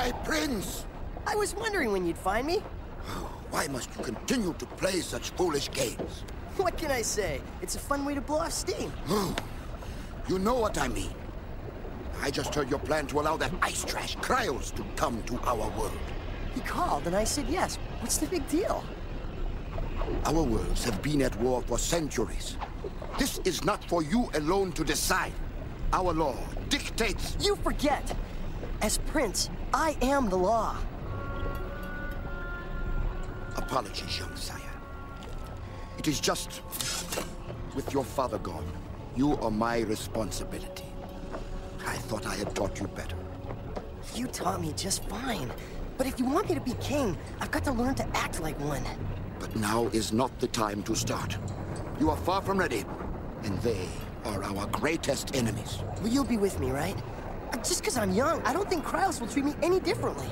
My prince! I was wondering when you'd find me. Why must you continue to play such foolish games? What can I say? It's a fun way to blow off steam. You know what I mean. I just heard your plan to allow that ice trash Cryos to come to our world. He called and I said yes. What's the big deal? Our worlds have been at war for centuries. This is not for you alone to decide. Our law dictates... You forget! As prince, I am the law. Apologies, young sire. It is just... with your father gone, you are my responsibility. I thought I had taught you better. You taught me just fine. But if you want me to be king, I've got to learn to act like one. But now is not the time to start. You are far from ready, and they are our greatest enemies. Well, you'll be with me, right? Just because I'm young, I don't think Cryos will treat me any differently.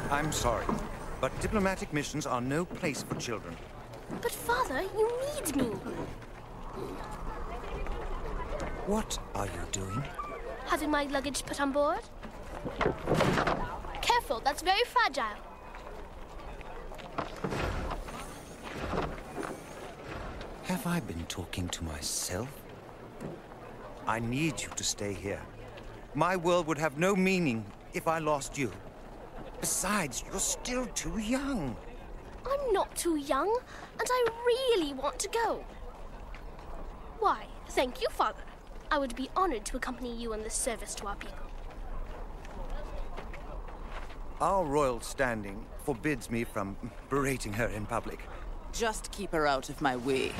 I'm sorry, but diplomatic missions are no place for children. But Father, you need me. What are you doing? Having my luggage put on board. Careful, that's very fragile. Have I been talking to myself? I need you to stay here. My world would have no meaning if I lost you. Besides, you're still too young. I'm not too young, and I really want to go. Why, thank you, Father. I would be honored to accompany you on this service to our people. Our royal standing forbids me from berating her in public. Just keep her out of my way.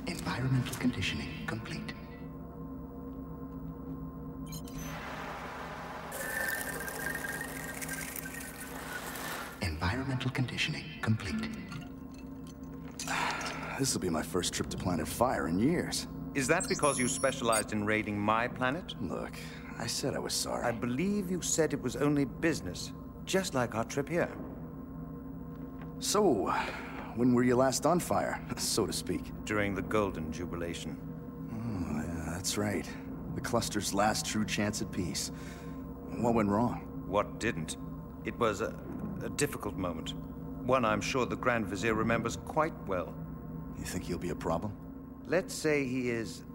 Environmental conditioning complete. Environmental conditioning complete. This will be my first trip to Planet Fire in years. Is that because you specialized in raiding my planet? Look, I said I was sorry. I believe you said it was only business, just like our trip here. So, when were you last on fire, so to speak? During the Golden Jubilation. Oh, yeah, that's right. The cluster's last true chance at peace. What went wrong? What didn't? It was a difficult moment. One I'm sure the Grand Vizier remembers quite well. You think he'll be a problem? Let's say he is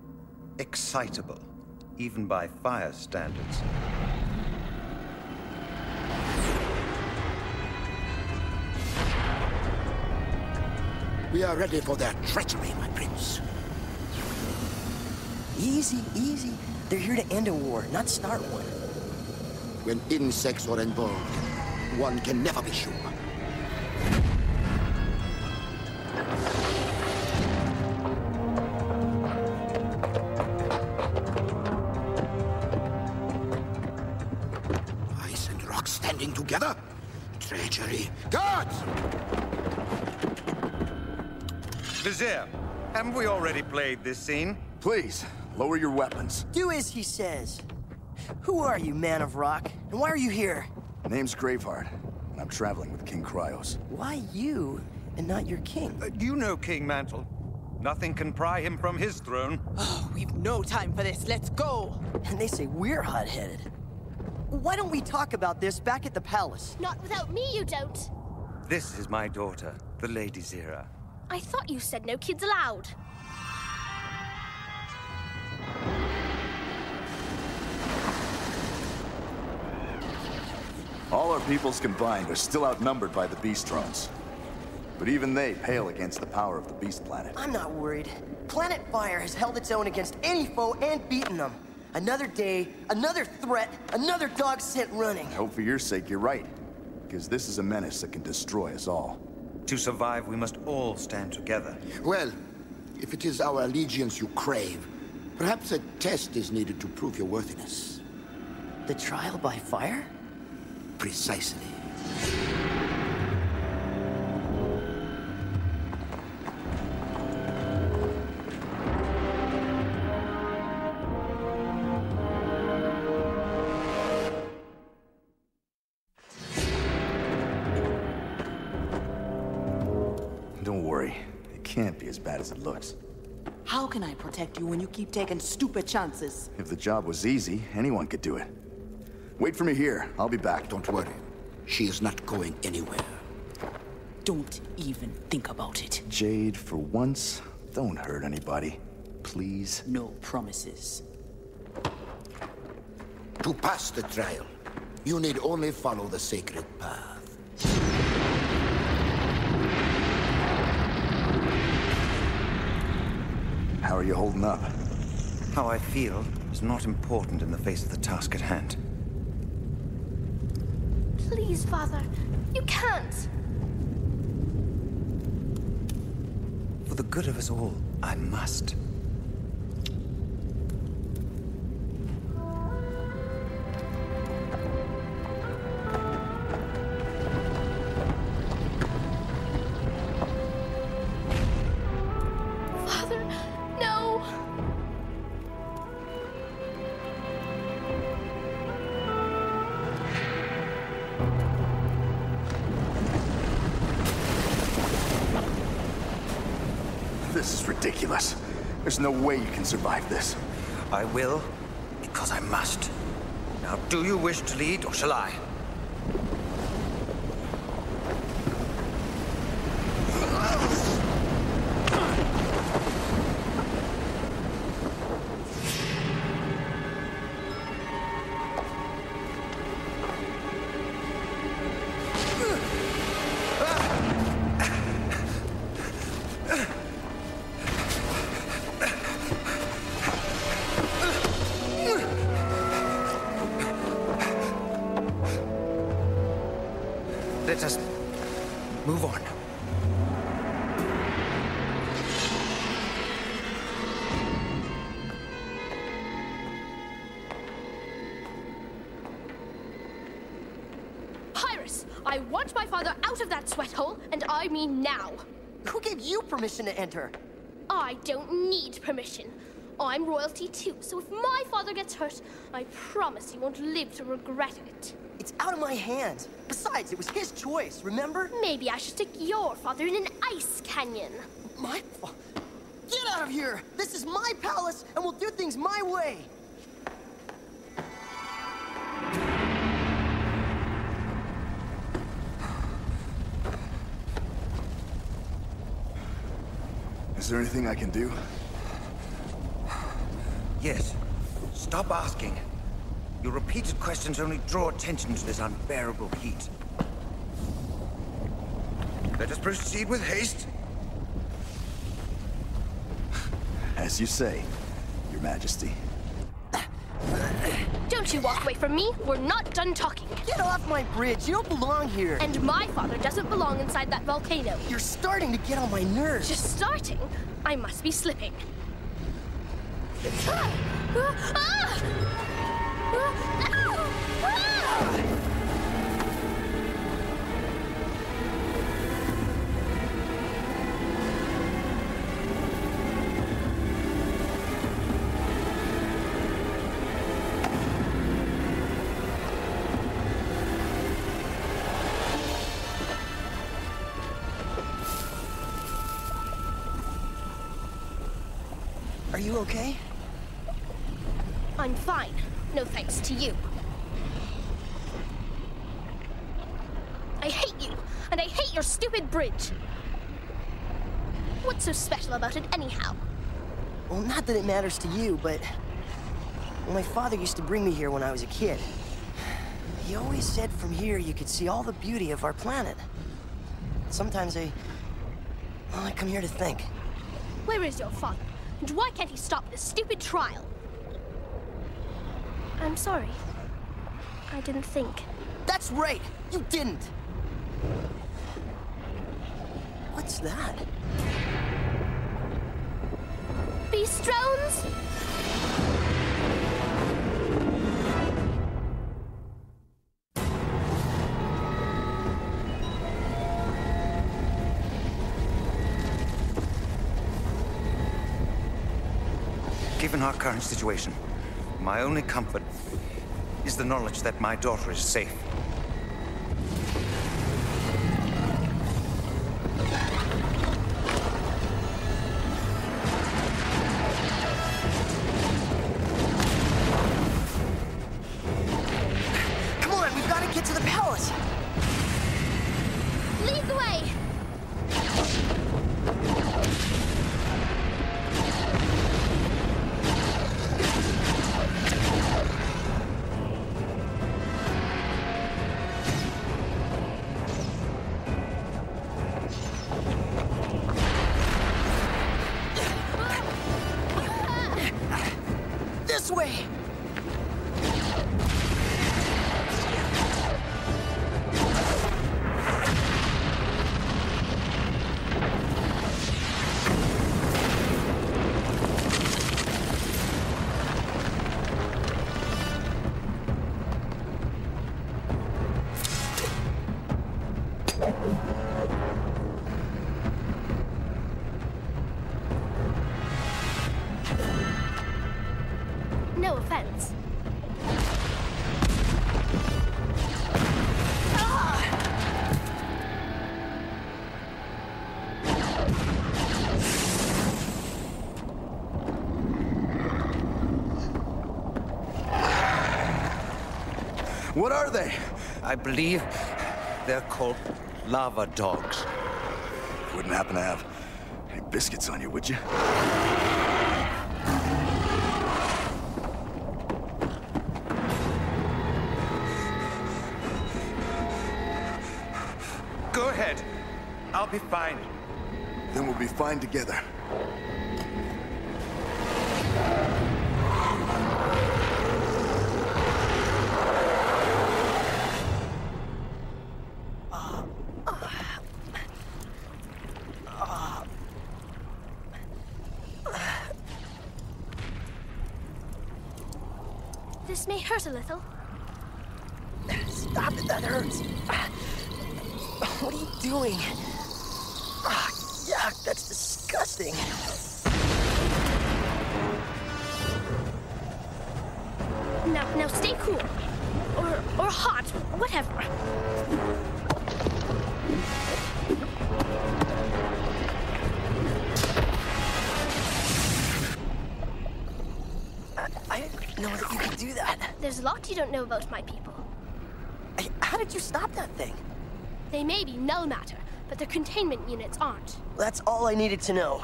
excitable, even by fire standards. We are ready for their treachery, my prince. Easy, easy. They're here to end a war, not start one. When insects are involved, one can never be sure. Ice and rock standing together? Treachery. Guards! Vizier, haven't we already played this scene? Please, lower your weapons. Do as he says. Who are you, man of rock? And why are you here? Name's Graveheart, and I'm traveling with King Cryos. Why you, and not your king? You know King Mantle. Nothing can pry him from his throne. Oh, we've no time for this. Let's go. And they say we're hot-headed. Why don't we talk about this back at the palace? Not without me, you don't. This is my daughter, the Lady Zira. I thought you said no kids allowed. All our peoples combined are still outnumbered by the Beast drones. But even they pale against the power of the Beast Planet. I'm not worried. Planet Fire has held its own against any foe and beaten them. Another day, another threat, another dog scent running. I hope for your sake you're right. Because this is a menace that can destroy us all. To survive, we must all stand together. Well, if it is our allegiance you crave, perhaps a test is needed to prove your worthiness. The trial by fire? Precisely. Don't worry. It can't be as bad as it looks. How can I protect you when you keep taking stupid chances? If the job was easy, anyone could do it. Wait for me here. I'll be back. Don't worry. She is not going anywhere. Don't even think about it. Jade, for once, don't hurt anybody. Please. No promises. To pass the trial, you need only follow the sacred path. How are you holding up? How I feel is not important in the face of the task at hand. Please, Father. You can't. For the good of us all, I must. Father, no. This is ridiculous. There's no way you can survive this. I will, because I must. Now, do you wish to lead, or shall I? Let us move on. Pyrus, I want my father out of that sweat hole, and I mean now. Who gave you permission to enter? I don't need permission. I'm royalty too, so if my father gets hurt, I promise he won't live to regret it. It's out of my hands. Besides, it was his choice, remember? Maybe I should stick your father in an ice canyon. Get out of here! This is my palace, and we'll do things my way! Is there anything I can do? Yes. Stop asking. Your repeated questions only draw attention to this unbearable heat. Let us proceed with haste. As you say, Your Majesty. Don't you walk away from me. We're not done talking. Get off my bridge! You don't belong here! And my father doesn't belong inside that volcano. You're starting to get on my nerves! Just starting? I must be slipping. Are you okay? I'm fine. No thanks to you. I hate you, and I hate your stupid bridge. What's so special about it anyhow? Well, not that it matters to you, but... my father used to bring me here when I was a kid. He always said from here you could see all the beauty of our planet. Sometimes I come here to think. Where is your father? And why can't he stop this stupid trial? I'm sorry. I didn't think. That's right! You didn't! What's that? Beast drones? Given our current situation, my only comfort is the knowledge that my daughter is safe. Come on, we've got to get to the palace! Lead the way! This way! No offense. What are they? I believe they're called lava dogs. Wouldn't happen to have any biscuits on you, would you? Go ahead. I'll be fine. Then we'll be fine together. This may hurt a little. Stop it, that hurts. What are you doing? Ah, yuck, that's disgusting. Now stay cool. Or hot, whatever. I didn't know that you could do that. There's a lot you don't know about my people. How did you stop that thing? They may be null matter, but their containment units aren't. That's all I needed to know.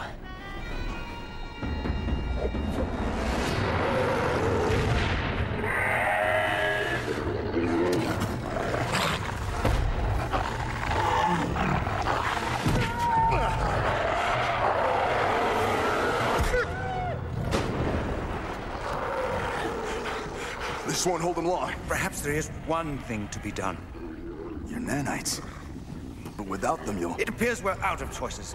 This won't hold them long. Perhaps there is one thing to be done. You're nanites. But without them, you'll... It appears we're out of choices.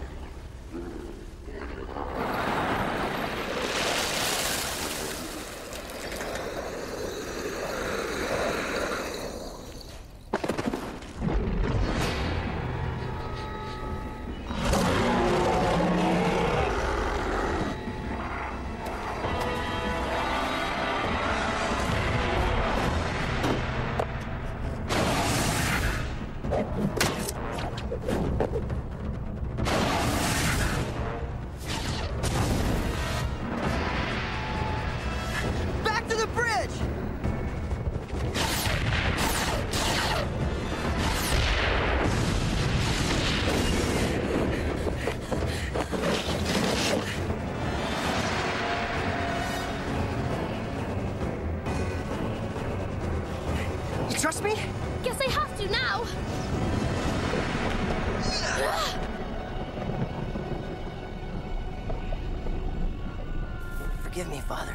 Back to the bridge! You trust me? you now! Forgive me, Father.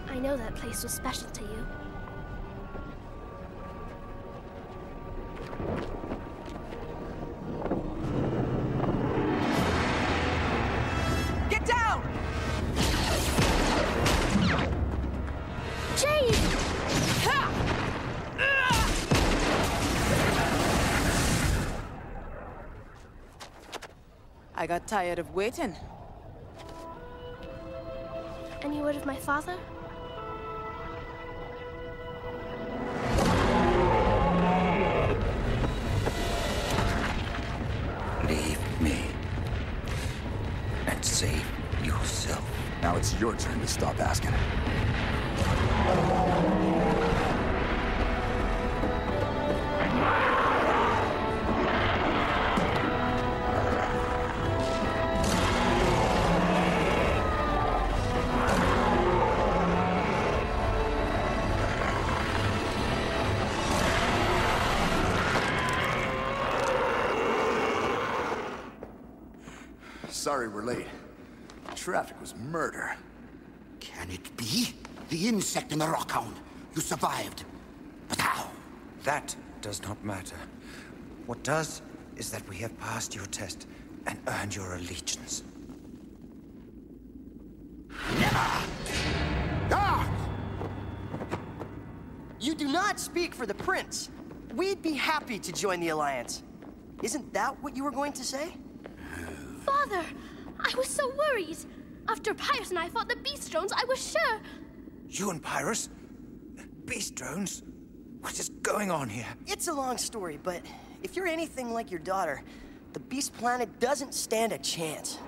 I know that place was special to you. Get down! Jade! I got tired of waiting. Any word of my father? Leave me. And save yourself. Now it's your turn to stop asking. Sorry we're late. Traffic was murder. Can it be? The insect in the Rockhound. You survived. But how? That does not matter. What does is that we have passed your test and earned your allegiance. Ah! You do not speak for the Prince. We'd be happy to join the Alliance. Isn't that what you were going to say? Father! I was so worried! After Pyrus and I fought the Beast Drones, I was sure... You and Pyrus? Beast drones? What is going on here? It's a long story, but if you're anything like your daughter, the Beast Planet doesn't stand a chance.